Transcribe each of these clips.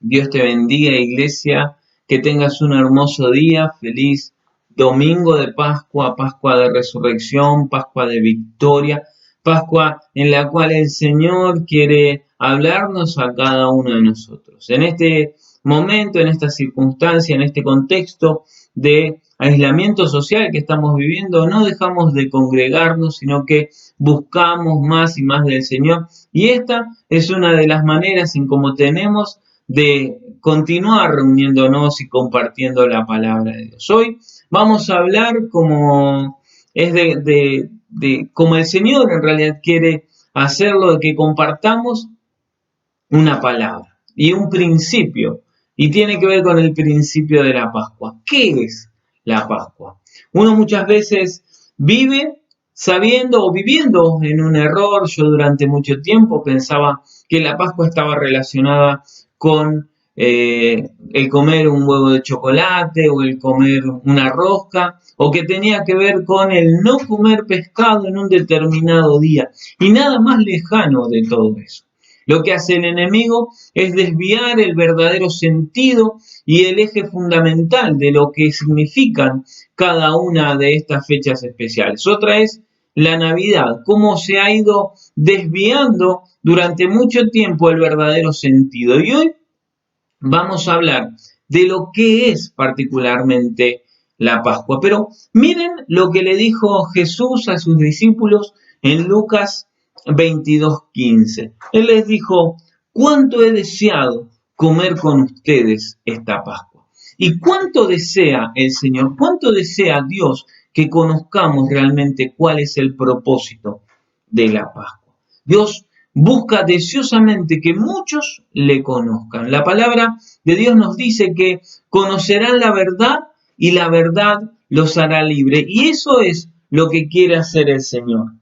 Dios te bendiga, iglesia, que tengas un hermoso día, feliz domingo de Pascua, Pascua de resurrección, Pascua de victoria, Pascua en la cual el Señor quiere hablarnos a cada uno de nosotros. En este momento, en esta circunstancia, en este contexto de aislamiento social que estamos viviendo, no dejamos de congregarnos, sino que buscamos más y más del Señor. Y esta es una de las maneras en cómo tenemos de continuar reuniéndonos y compartiendo la palabra de Dios. Hoy vamos a hablar como es de como el Señor en realidad quiere hacerlo, de que compartamos una palabra y un principio, y tiene que ver con el principio de la Pascua. ¿Qué es la Pascua? Uno muchas veces vive sabiendo o viviendo en un error. Yo durante mucho tiempo pensaba que la Pascua estaba relacionada con el comer un huevo de chocolate o el comer una rosca, o que tenía que ver con el no comer pescado en un determinado día, y nada más lejano de todo eso. Lo que hace el enemigo es desviar el verdadero sentido y el eje fundamental de lo que significan cada una de estas fechas especiales. Otra es la Navidad, cómo se ha ido desviando durante mucho tiempo el verdadero sentido. Y hoy vamos a hablar de lo que es particularmente la Pascua. Pero miren lo que le dijo Jesús a sus discípulos en Lucas 22:15. Él les dijo: ¿cuánto he deseado comer con ustedes esta Pascua? ¿Y cuánto desea el Señor? ¿Cuánto desea Dios que conozcamos realmente cuál es el propósito de la Pascua? Dios busca deseosamente que muchos le conozcan. La palabra de Dios nos dice que conocerán la verdad y la verdad los hará libre. Y eso es lo que quiere hacer el Señor.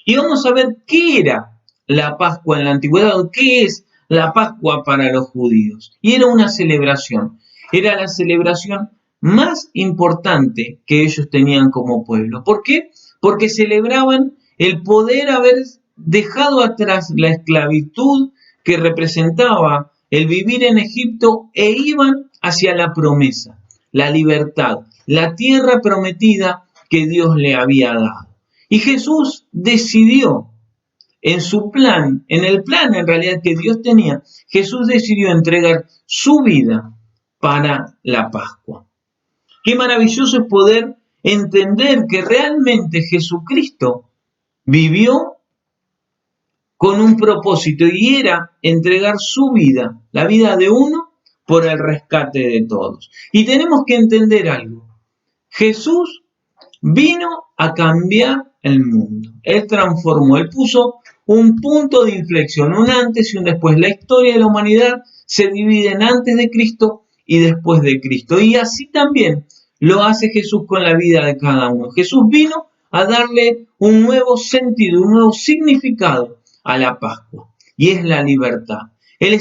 Y vamos a ver qué era la Pascua en la antigüedad, o qué es la Pascua para los judíos. Y era una celebración. Era la celebración más importante que ellos tenían como pueblo. ¿Por qué? Porque celebraban el poder haber dejado atrás la esclavitud que representaba el vivir en Egipto, e iban hacia la promesa, la libertad, la tierra prometida que Dios le había dado. Y Jesús decidió en su plan, en el plan en realidad que Dios tenía, Jesús decidió entregar su vida para la Pascua. Qué maravilloso es poder entender que realmente Jesucristo vivió con un propósito, y era entregar su vida, la vida de uno, por el rescate de todos. Y tenemos que entender algo. Jesús vino a cambiar el mundo. Él transformó, él puso un punto de inflexión, un antes y un después. La historia de la humanidad se divide en antes de Cristo y después de Cristo. Y así también lo hace Jesús con la vida de cada uno. Jesús vino a darle un nuevo sentido, un nuevo significado a la Pascua, y es la libertad. Él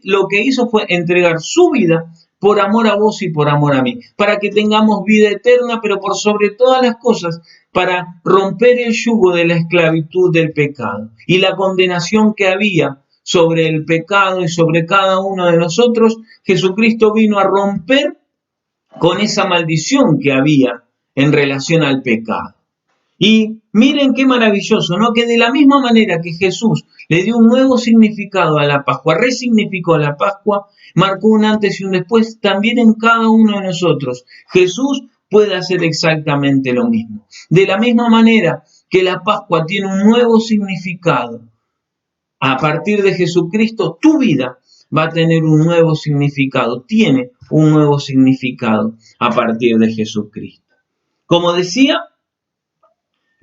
lo que hizo fue entregar su vida por amor a vos y por amor a mí, para que tengamos vida eterna, pero por sobre todas las cosas, para romper el yugo de la esclavitud del pecado y la condenación que había sobre el pecado y sobre cada uno de nosotros. Jesucristo vino a romper con esa maldición que había en relación al pecado. Y miren qué maravilloso, ¿no? Que de la misma manera que Jesús le dio un nuevo significado a la Pascua, resignificó la Pascua, marcó un antes y un después también en cada uno de nosotros. Jesús puede hacer exactamente lo mismo. De la misma manera que la Pascua tiene un nuevo significado, a partir de Jesucristo, tu vida va a tener un nuevo significado, tiene un nuevo significado a partir de Jesucristo. Como decía,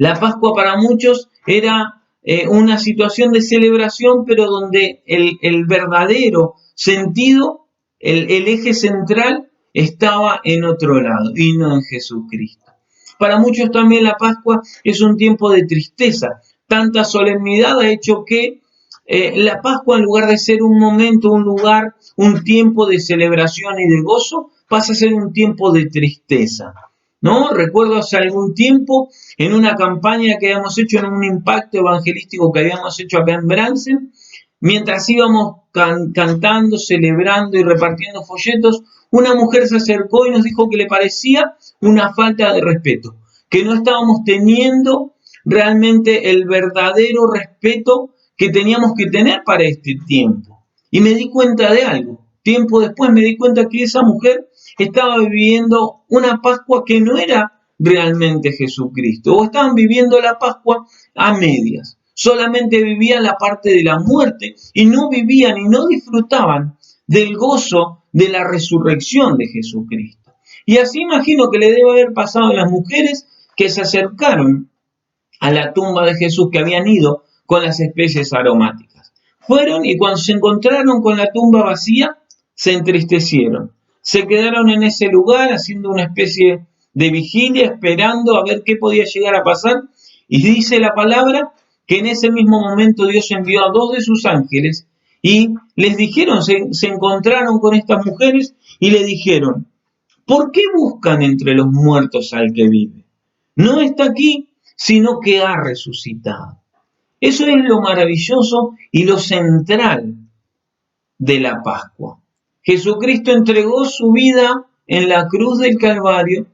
la Pascua para muchos era una situación de celebración, pero donde el verdadero sentido, el eje central, estaba en otro lado y no en Jesucristo. Para muchos también la Pascua es un tiempo de tristeza. Tanta solemnidad ha hecho que la Pascua, en lugar de ser un momento, un lugar, un tiempo de celebración y de gozo, pasa a ser un tiempo de tristeza, ¿no? Recuerdo hace algún tiempo, en una campaña que habíamos hecho, en un impacto evangelístico que habíamos hecho acá en Bransen, mientras íbamos cantando, celebrando y repartiendo folletos, una mujer se acercó y nos dijo que le parecía una falta de respeto, que no estábamos teniendo realmente el verdadero respeto que teníamos que tener para este tiempo. Y me di cuenta de algo. Tiempo después me di cuenta que esa mujer estaba viviendo una Pascua que no era realmente Jesucristo, o estaban viviendo la Pascua a medias. Solamente vivían la parte de la muerte y no vivían y no disfrutaban del gozo de la resurrección de Jesucristo. Y así imagino que le debe haber pasado a las mujeres que se acercaron a la tumba de Jesús, que habían ido con las especies aromáticas. Fueron y cuando se encontraron con la tumba vacía, se entristecieron. Se quedaron en ese lugar haciendo una especie de vigilia, esperando a ver qué podía llegar a pasar. Y dice la palabra que en ese mismo momento Dios envió a 2 de sus ángeles y les dijeron, se encontraron con estas mujeres y le dijeron: ¿por qué buscan entre los muertos al que vive? No está aquí, sino que ha resucitado. Eso es lo maravilloso y lo central de la Pascua. Jesucristo entregó su vida en la cruz del Calvario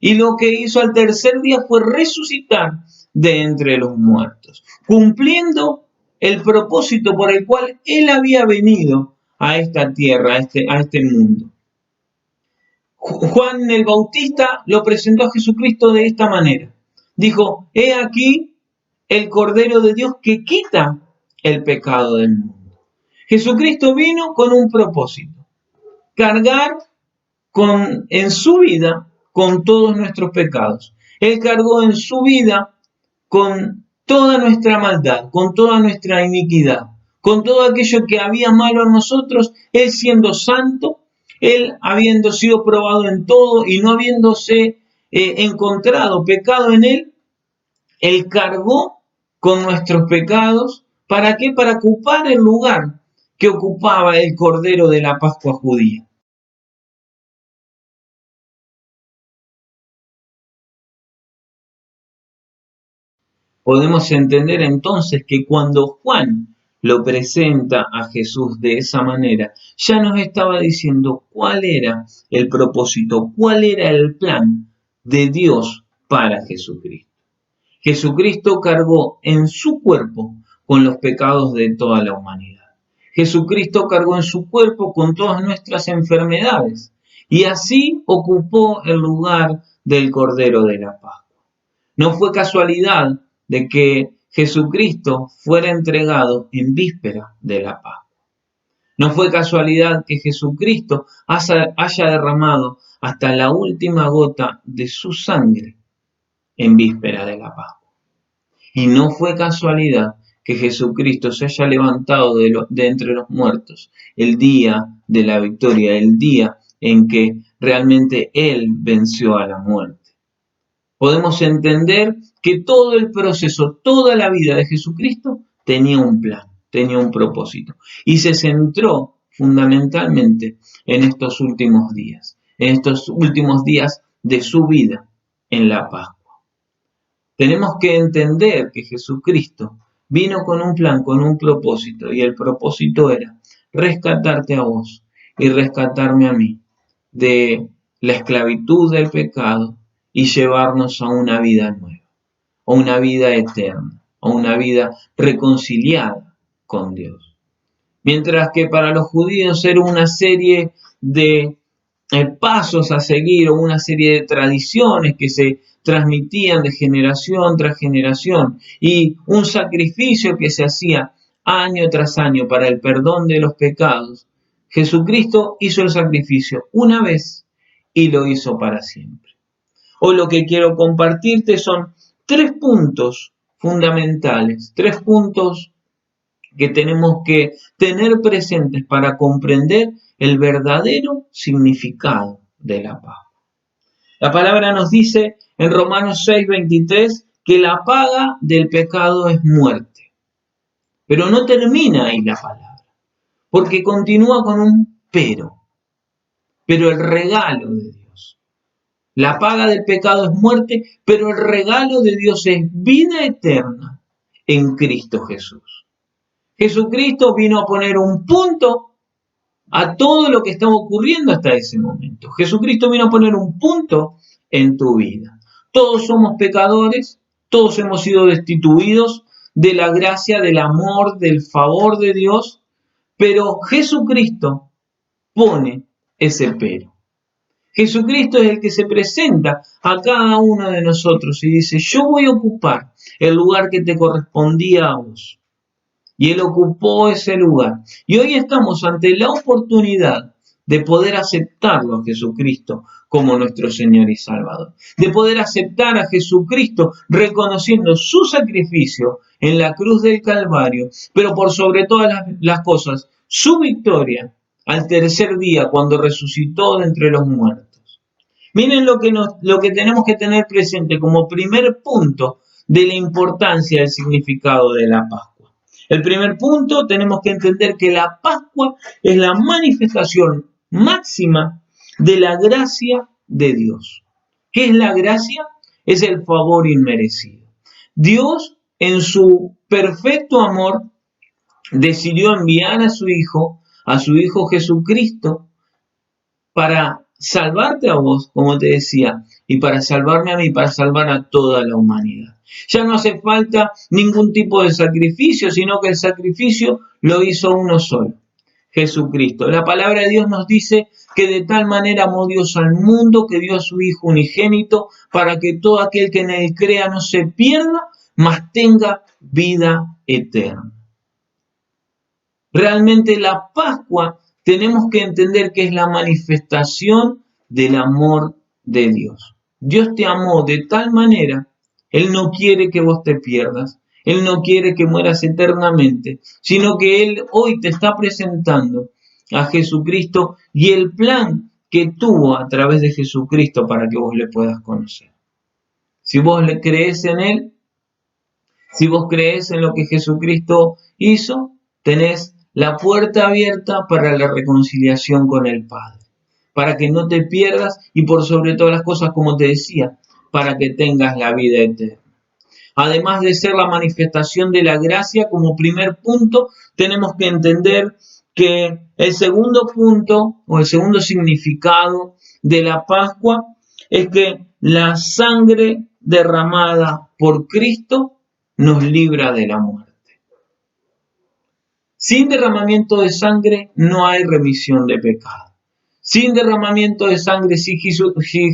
y lo que hizo al tercer día fue resucitar de entre los muertos, cumpliendo el propósito por el cual Él había venido a esta tierra, a este mundo. Juan el Bautista lo presentó a Jesucristo de esta manera. Dijo: he aquí el Cordero de Dios que quita el pecado del mundo. Jesucristo vino con un propósito: cargar en su vida con todos nuestros pecados. Él cargó en su vida con toda nuestra maldad, con toda nuestra iniquidad, con todo aquello que había malo en nosotros. Él siendo santo, Él habiendo sido probado en todo y no habiéndose encontrado pecado en Él, Él cargó con nuestros pecados. ¿Para qué? Para ocupar el lugar que ocupaba el Cordero de la Pascua judía. Podemos entender entonces que cuando Juan lo presenta a Jesús de esa manera, ya nos estaba diciendo cuál era el propósito, cuál era el plan de Dios para Jesucristo. Jesucristo cargó en su cuerpo con los pecados de toda la humanidad. Jesucristo cargó en su cuerpo con todas nuestras enfermedades y así ocupó el lugar del Cordero de la Pascua. No fue casualidad de que Jesucristo fuera entregado en víspera de la Pascua. No fue casualidad que Jesucristo haya derramado hasta la última gota de su sangre en víspera de la Pascua. Y no fue casualidad que Jesucristo se haya levantado de entre los muertos el día de la victoria, el día en que realmente Él venció a la muerte. Podemos entender que todo el proceso, toda la vida de Jesucristo tenía un plan, tenía un propósito y se centró fundamentalmente en estos últimos días de su vida en la Pascua. Tenemos que entender que Jesucristo vino con un plan, con un propósito, y el propósito era rescatarte a vos y rescatarme a mí de la esclavitud del pecado y llevarnos a una vida nueva, a una vida eterna, a una vida reconciliada con Dios. Mientras que para los judíos era una serie de pasos a seguir o una serie de tradiciones que se transmitían de generación tras generación y un sacrificio que se hacía año tras año para el perdón de los pecados, Jesucristo hizo el sacrificio una vez y lo hizo para siempre. Hoy lo que quiero compartirte son 3 puntos fundamentales, 3 puntos que tenemos que tener presentes para comprender el verdadero significado de la Pascua. La palabra nos dice en Romanos 6:23 que la paga del pecado es muerte. Pero no termina ahí la palabra, porque continúa con un pero. Pero el regalo de Dios. La paga del pecado es muerte, pero el regalo de Dios es vida eterna en Cristo Jesús. Jesucristo vino a poner un punto a todo lo que estaba ocurriendo hasta ese momento. Jesucristo vino a poner un punto en tu vida. Todos somos pecadores, todos hemos sido destituidos de la gracia, del amor, del favor de Dios, pero Jesucristo pone ese pero. Jesucristo es el que se presenta a cada uno de nosotros y dice, yo voy a ocupar el lugar que te correspondía a vos. Y Él ocupó ese lugar. Y hoy estamos ante la oportunidad de poder aceptarlo a Jesucristo como nuestro Señor y Salvador. De poder aceptar a Jesucristo reconociendo su sacrificio en la cruz del Calvario, pero por sobre todas las cosas, su victoria al tercer día cuando resucitó de entre los muertos. Miren lo que tenemos que tener presente como primer punto de la importancia del significado de la Pascua. El primer punto, tenemos que entender que la Pascua es la manifestación máxima de la gracia de Dios. ¿Qué es la gracia? Es el favor inmerecido. Dios, en su perfecto amor, decidió enviar a su Hijo Jesucristo, para salvarte a vos, como te decía, y para salvarme a mí, para salvar a toda la humanidad. Ya no hace falta ningún tipo de sacrificio, sino que el sacrificio lo hizo uno solo, Jesucristo. La palabra de Dios nos dice que de tal manera amó Dios al mundo que dio a su Hijo unigénito para que todo aquel que en él crea no se pierda, mas tenga vida eterna. Realmente la Pascua tenemos que entender que es la manifestación del amor de Dios. Dios te amó de tal manera, Él no quiere que vos te pierdas, Él no quiere que mueras eternamente, sino que Él hoy te está presentando a Jesucristo y el plan que tuvo a través de Jesucristo para que vos le puedas conocer. Si vos le crees en Él, si vos crees en lo que Jesucristo hizo, tenés la puerta abierta para la reconciliación con el Padre, para que no te pierdas y por sobre todas las cosas, como te decía, para que tengas la vida eterna. Además de ser la manifestación de la gracia, como primer punto, tenemos que entender que el segundo punto o el segundo significado de la Pascua es que la sangre derramada por Cristo nos libra de la muerte. Sin derramamiento de sangre no hay remisión de pecado. Sin derramamiento de sangre, si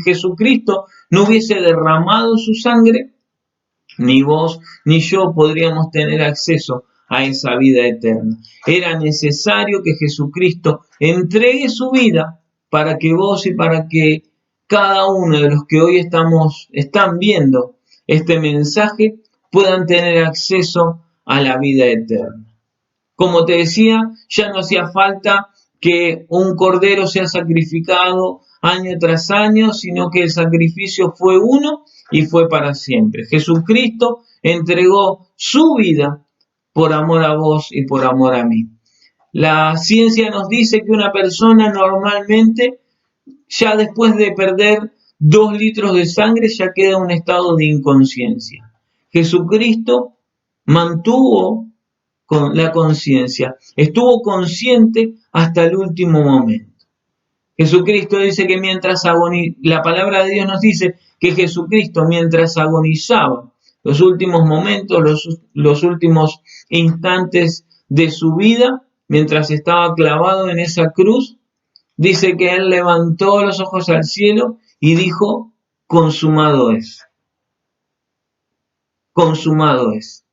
Jesucristo no hubiese derramado su sangre, ni vos ni yo podríamos tener acceso a esa vida eterna. Era necesario que Jesucristo entregue su vida para que vos y para que cada uno de los que hoy están viendo este mensaje puedan tener acceso a la vida eterna. Como te decía, ya no hacía falta que un cordero sea sacrificado año tras año, sino que el sacrificio fue uno y fue para siempre. Jesucristo entregó su vida por amor a vos y por amor a mí. La ciencia nos dice que una persona normalmente, ya después de perder 2 litros de sangre, ya queda en un estado de inconsciencia. Jesucristo mantuvo con la conciencia, estuvo consciente hasta el último momento. Jesucristo dice que la palabra de Dios nos dice que Jesucristo mientras agonizaba los últimos momentos, los últimos instantes de su vida, mientras estaba clavado en esa cruz, dice que Él levantó los ojos al cielo y dijo, consumado es. Consumado es.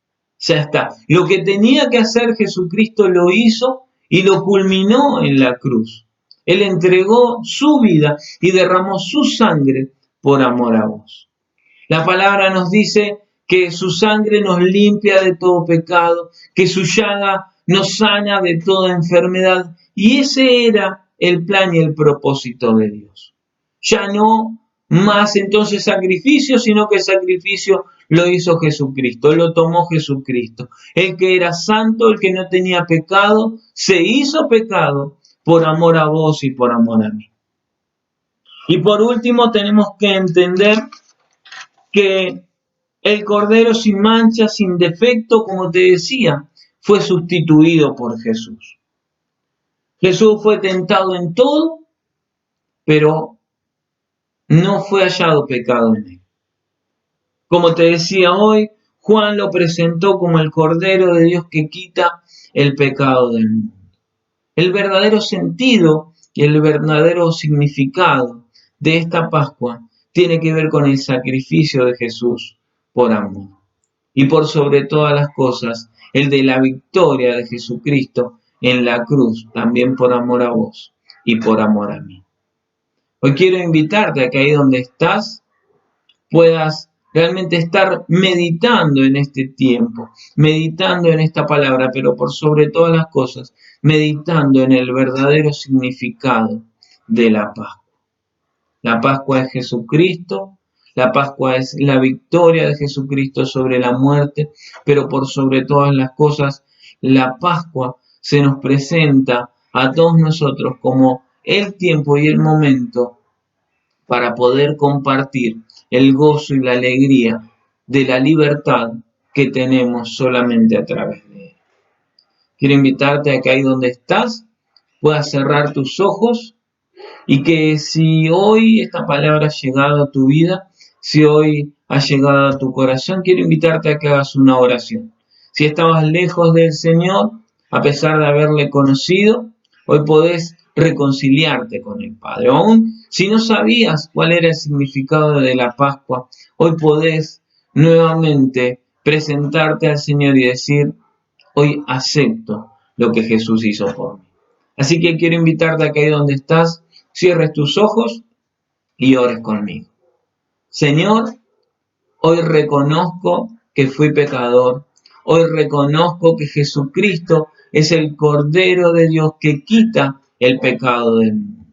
Ya está. Lo que tenía que hacer Jesucristo lo hizo y lo culminó en la cruz. Él entregó su vida y derramó su sangre por amor a vos. La palabra nos dice que su sangre nos limpia de todo pecado, que su llaga nos sana de toda enfermedad. Y ese era el plan y el propósito de Dios. Ya no más entonces sacrificio, sino que el sacrificio lo hizo Jesucristo, lo tomó Jesucristo. El que era santo, el que no tenía pecado, se hizo pecado por amor a vos y por amor a mí. Y por último tenemos que entender que el Cordero sin mancha, sin defecto, como te decía, fue sustituido por Jesús. Jesús fue tentado en todo, pero no fue hallado pecado en él. Como te decía hoy, Juan lo presentó como el Cordero de Dios que quita el pecado del mundo. El verdadero sentido y el verdadero significado de esta Pascua tiene que ver con el sacrificio de Jesús por amor. Y por sobre todas las cosas, el de la victoria de Jesucristo en la cruz, también por amor a vos y por amor a mí. Hoy quiero invitarte a que ahí donde estás puedas realmente estar meditando en este tiempo, meditando en esta palabra, pero por sobre todas las cosas, meditando en el verdadero significado de la Pascua. La Pascua es Jesucristo, la Pascua es la victoria de Jesucristo sobre la muerte, pero por sobre todas las cosas, la Pascua se nos presenta a todos nosotros como el tiempo y el momento para poder compartir el gozo y la alegría de la libertad que tenemos solamente a través de él. Quiero invitarte a que ahí donde estás puedas cerrar tus ojos y que si hoy esta palabra ha llegado a tu vida, si hoy ha llegado a tu corazón, quiero invitarte a que hagas una oración. Si estabas lejos del Señor, a pesar de haberle conocido, hoy podés reconciliarte con el Padre. Aún si no sabías cuál era el significado de la Pascua, hoy podés nuevamente presentarte al Señor y decir, hoy acepto lo que Jesús hizo por mí. Así que quiero invitarte a que ahí donde estás, cierres tus ojos y ores conmigo. Señor, hoy reconozco que fui pecador. Hoy reconozco que Jesucristo es el Cordero de Dios que quita el pecado del mundo.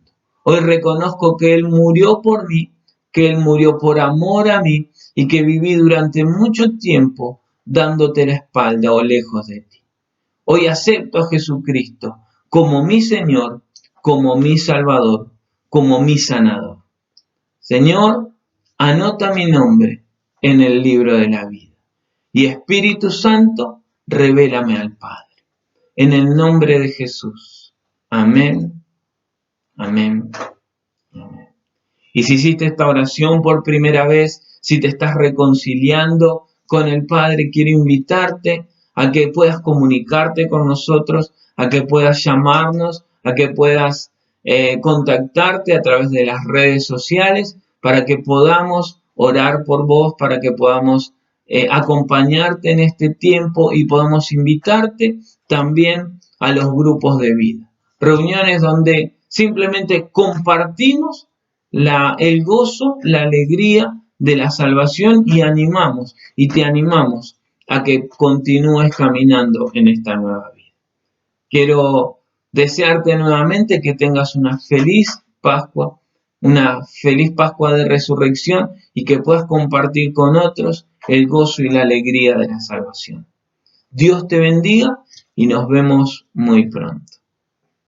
Hoy reconozco que Él murió por mí, que Él murió por amor a mí y que viví durante mucho tiempo dándote la espalda o lejos de ti. Hoy acepto a Jesucristo como mi Señor, como mi Salvador, como mi sanador. Señor, anota mi nombre en el libro de la vida. Y Espíritu Santo, revélame al Padre. En el nombre de Jesús. Amén, amén, amén. Y si hiciste esta oración por primera vez, si te estás reconciliando con el Padre, quiero invitarte a que puedas comunicarte con nosotros, a que puedas llamarnos, a que puedas contactarte a través de las redes sociales para que podamos orar por vos, para que podamos acompañarte en este tiempo y podamos invitarte también a los grupos de vida. Reuniones donde simplemente compartimos el gozo, la alegría de la salvación y te animamos a que continúes caminando en esta nueva vida. Quiero desearte nuevamente que tengas una feliz Pascua de resurrección y que puedas compartir con otros el gozo y la alegría de la salvación. Dios te bendiga y nos vemos muy pronto.